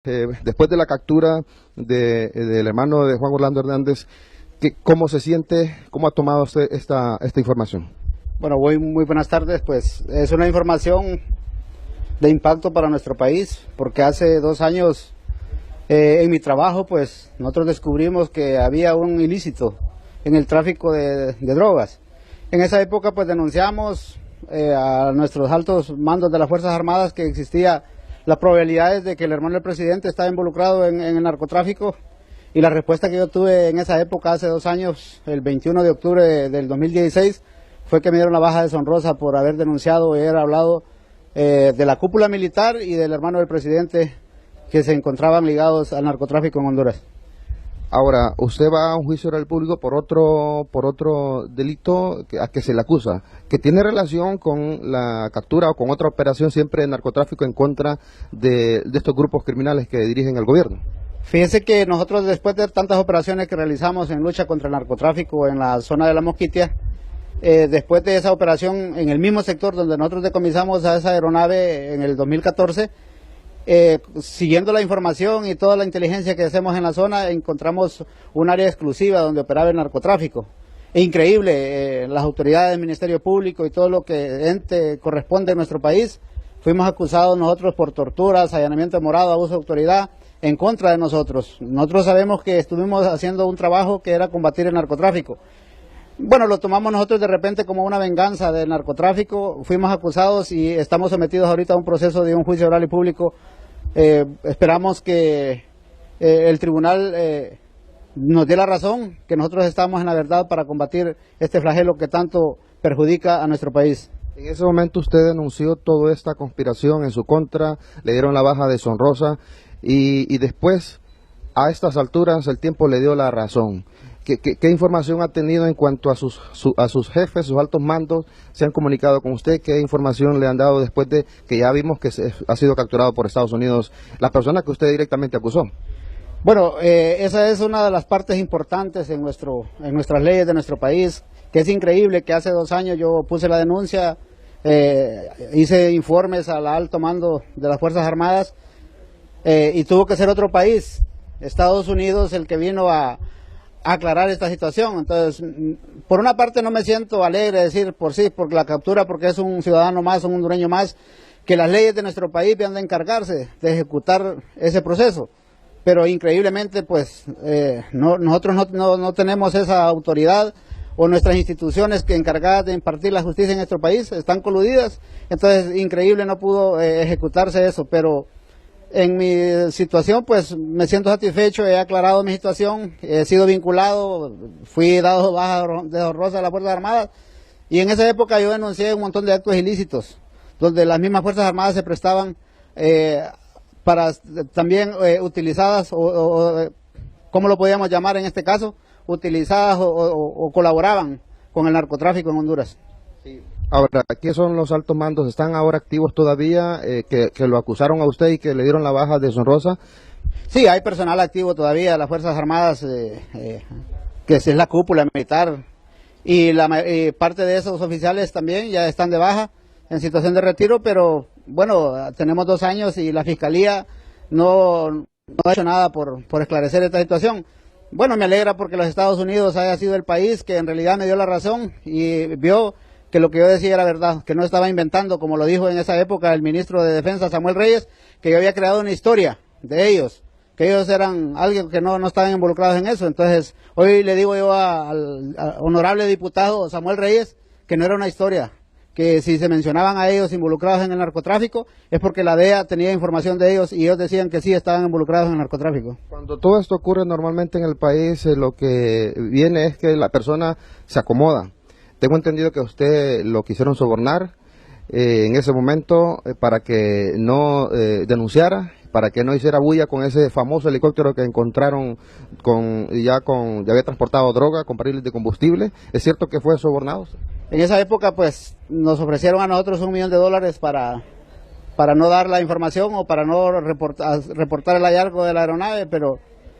Después de la captura del hermano de Juan Orlando Hernández, ¿cómo se siente? ¿Cómo ha tomado usted esta información? Bueno, muy buenas tardes. Pues es una información de impacto para nuestro país, porque hace 2 años en mi trabajo, pues nosotros descubrimos que había un ilícito en el tráfico de drogas. En esa época, pues denunciamos a nuestros altos mandos de las Fuerzas Armadas que existía las probabilidades de que el hermano del presidente estaba involucrado en el narcotráfico, y la respuesta que yo tuve en esa época, hace 2 años, el 21 de octubre del 2016, fue que me dieron la baja deshonrosa por haber denunciado y haber hablado de la cúpula militar y del hermano del presidente que se encontraban ligados al narcotráfico en Honduras. Ahora, usted va a un juicio oral público por otro delito a que se le acusa, que tiene relación con la captura o con otra operación siempre de narcotráfico en contra de estos grupos criminales que dirigen el gobierno. Fíjese que nosotros, después de tantas operaciones que realizamos en lucha contra el narcotráfico en la zona de La Mosquitia, después de esa operación en el mismo sector donde nosotros decomisamos a esa aeronave en el 2014, siguiendo la información y toda la inteligencia que hacemos en la zona, encontramos un área exclusiva donde operaba el narcotráfico. Increíble, las autoridades del Ministerio Público y todo lo que ente corresponde en nuestro país, fuimos acusados nosotros por torturas, allanamiento de morada, abuso de autoridad en contra de nosotros. Nosotros sabemos que estuvimos haciendo un trabajo que era combatir el narcotráfico. Bueno, lo tomamos nosotros de repente como una venganza del narcotráfico, fuimos acusados y estamos sometidos ahorita a un proceso de un juicio oral y público. Esperamos que el tribunal nos dé la razón, que nosotros estamos en la verdad para combatir este flagelo que tanto perjudica a nuestro país. En ese momento usted denunció toda esta conspiración en su contra, le dieron la baja deshonrosa y después, a estas alturas, el tiempo le dio la razón. ¿Qué información ha tenido en cuanto a sus jefes, sus altos mandos? ¿Se han comunicado con usted? ¿Qué información le han dado después de que ya vimos que ha sido capturado por Estados Unidos la persona que usted directamente acusó? Bueno, esa es una de las partes importantes en nuestras leyes de nuestro país, que es increíble que hace 2 años yo puse la denuncia, hice informes al alto mando de las Fuerzas Armadas, y tuvo que ser otro país, Estados Unidos, el que vino a aclarar esta situación. Entonces, por una parte no me siento alegre de decir por la captura, porque es un ciudadano más, un hondureño más, que las leyes de nuestro país van a encargarse de ejecutar ese proceso. Pero increíblemente, pues, nosotros no tenemos esa autoridad, o nuestras instituciones que encargadas de impartir la justicia en nuestro país están coludidas. Entonces, increíble, no pudo ejecutarse eso, pero en mi situación, pues me siento satisfecho, he aclarado mi situación, he sido vinculado, fui dado baja deshonrosa de las Fuerzas Armadas, y en esa época yo denuncié un montón de actos ilícitos, donde las mismas Fuerzas Armadas se prestaban para también utilizadas, ¿cómo lo podíamos llamar en este caso? Utilizadas o colaboraban con el narcotráfico en Honduras. Sí. Ahora, ¿qué son los altos mandos? ¿Están ahora activos todavía, que lo acusaron a usted y que le dieron la baja deshonrosa? Sí, hay personal activo todavía, las Fuerzas Armadas, que es la cúpula militar, y parte de esos oficiales también ya están de baja, en situación de retiro, pero bueno, tenemos 2 años y la Fiscalía no ha hecho nada por esclarecer esta situación. Bueno, me alegra porque los Estados Unidos haya sido el país que en realidad me dio la razón y vio que lo que yo decía era verdad, que no estaba inventando, como lo dijo en esa época el ministro de Defensa, Samuel Reyes, que yo había creado una historia de ellos, que ellos eran alguien que no estaban involucrados en eso. Entonces, hoy le digo yo al honorable diputado Samuel Reyes que no era una historia, que si se mencionaban a ellos involucrados en el narcotráfico, es porque la DEA tenía información de ellos y ellos decían que sí estaban involucrados en el narcotráfico. Cuando todo esto ocurre normalmente en el país, lo que viene es que la persona se acomoda. Tengo entendido que a usted lo quisieron sobornar en ese momento para que no denunciara, para que no hiciera bulla con ese famoso helicóptero que encontraron ya había transportado droga con barriles de combustible. ¿Es cierto que fue sobornado? En esa época, pues, nos ofrecieron a nosotros $1 millón para no dar la información o para no reportar el hallazgo de la aeronave, pero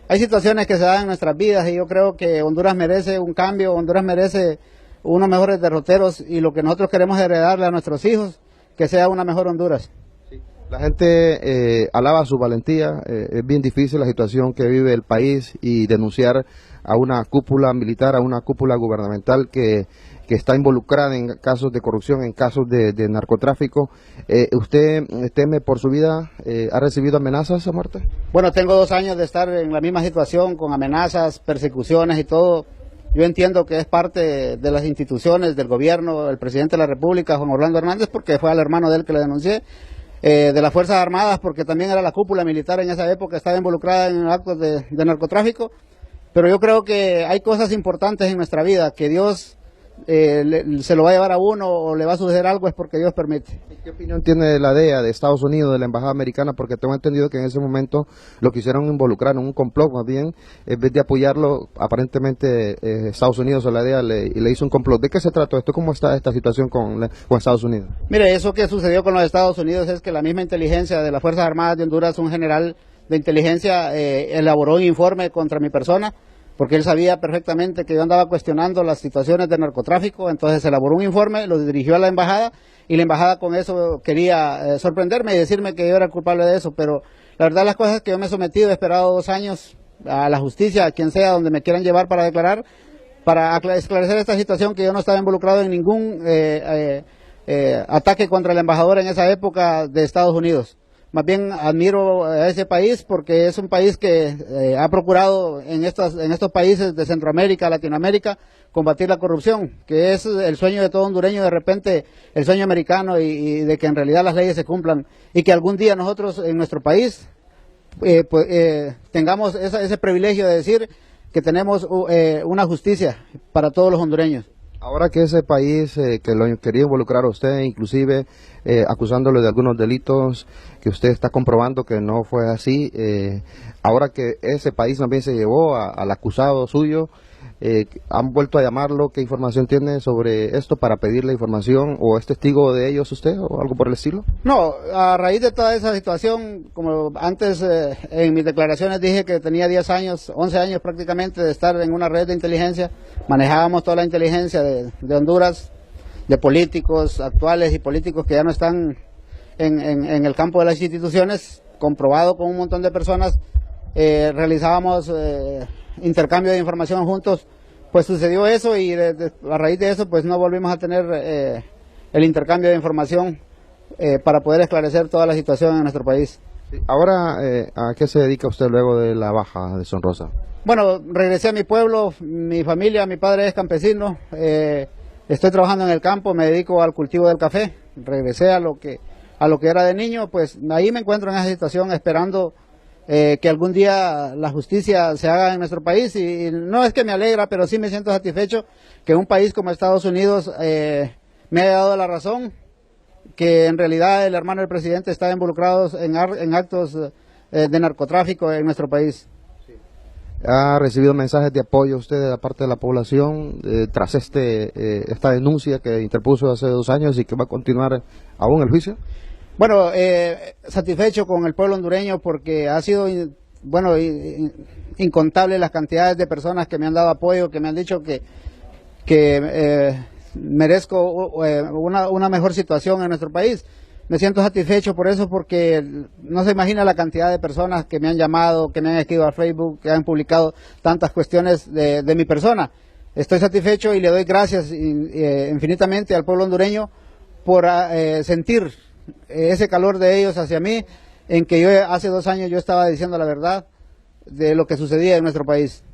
hay situaciones que se dan en nuestras vidas y yo creo que Honduras merece un cambio, Honduras merece unos mejores derroteros, y lo que nosotros queremos heredarle a nuestros hijos, que sea una mejor Honduras. Sí. La gente alaba su valentía, es bien difícil la situación que vive el país y denunciar a una cúpula militar, a una cúpula gubernamental que está involucrada en casos de corrupción, en casos de narcotráfico. ¿Usted teme por su vida? ¿Ha recibido amenazas a muerte? Bueno, tengo 2 años de estar en la misma situación, con amenazas, persecuciones y todo. Yo entiendo que es parte de las instituciones, del gobierno, el presidente de la República, Juan Orlando Hernández, porque fue al hermano de él que le denuncié, de las Fuerzas Armadas, porque también era la cúpula militar en esa época, estaba involucrada en actos de narcotráfico. Pero yo creo que hay cosas importantes en nuestra vida, que Dios se lo va a llevar a uno o le va a suceder algo, es porque Dios permite. ¿Qué opinión tiene de la DEA, de Estados Unidos, de la Embajada Americana? Porque tengo entendido que en ese momento lo quisieron involucrar en un complot, más bien, en vez de apoyarlo, aparentemente Estados Unidos o la DEA le hizo un complot. ¿De qué se trató esto? ¿Cómo está esta situación con Estados Unidos? Mire, eso que sucedió con los Estados Unidos es que la misma inteligencia de las Fuerzas Armadas de Honduras, un general de inteligencia, elaboró un informe contra mi persona, porque él sabía perfectamente que yo andaba cuestionando las situaciones de narcotráfico. Entonces elaboró un informe, lo dirigió a la embajada, y la embajada con eso quería sorprenderme y decirme que yo era el culpable de eso. Pero la verdad, las cosas que yo me he sometido, he esperado 2 años a la justicia, a quien sea, donde me quieran llevar para declarar, para esclarecer esta situación, que yo no estaba involucrado en ningún ataque contra el embajador en esa época de Estados Unidos. Más bien admiro a ese país, porque es un país que ha procurado en estos países de Centroamérica, Latinoamérica, combatir la corrupción, que es el sueño de todo hondureño, de repente el sueño americano, y de que en realidad las leyes se cumplan, y que algún día nosotros en nuestro país tengamos ese privilegio de decir que tenemos una justicia para todos los hondureños. Ahora que ese país que lo quería involucrar a usted, inclusive acusándolo de algunos delitos que usted está comprobando que no fue así, ahora que ese país también se llevó al acusado suyo, ¿han vuelto a llamarlo? ¿Qué información tiene sobre esto para pedirle información, o es testigo de ellos usted o algo por el estilo? No, a raíz de toda esa situación, como antes en mis declaraciones dije que tenía 10 años, 11 años prácticamente de estar en una red de inteligencia, manejábamos toda la inteligencia de Honduras, de políticos actuales y políticos que ya no están en el campo de las instituciones, comprobado con un montón de personas. Realizábamos intercambio de información juntos. Pues sucedió eso, y a raíz de eso pues no volvimos a tener el intercambio de información para poder esclarecer toda la situación en nuestro país. Ahora, ¿a qué se dedica usted luego de la baja de Son Rosa? Bueno, regresé a mi pueblo, mi familia, mi padre es campesino, estoy trabajando en el campo, me dedico al cultivo del café. Regresé a lo que era de niño, pues ahí me encuentro en esa situación, esperando que algún día la justicia se haga en nuestro país. Y no es que me alegra, pero sí me siento satisfecho que un país como Estados Unidos me haya dado la razón, que en realidad el hermano del presidente está involucrado en actos de narcotráfico en nuestro país. ¿Ha recibido mensajes de apoyo usted de la parte de la población tras esta denuncia que interpuso hace 2 años y que va a continuar aún el juicio? Bueno, satisfecho con el pueblo hondureño, porque ha sido, bueno, incontable las cantidades de personas que me han dado apoyo, que me han dicho que merezco una mejor situación en nuestro país. Me siento satisfecho por eso, porque no se imagina la cantidad de personas que me han llamado, que me han escrito a Facebook, que han publicado tantas cuestiones de mi persona. Estoy satisfecho y le doy gracias infinitamente al pueblo hondureño por sentir ese calor de ellos hacia mí, en que yo hace 2 años yo estaba diciendo la verdad de lo que sucedía en nuestro país.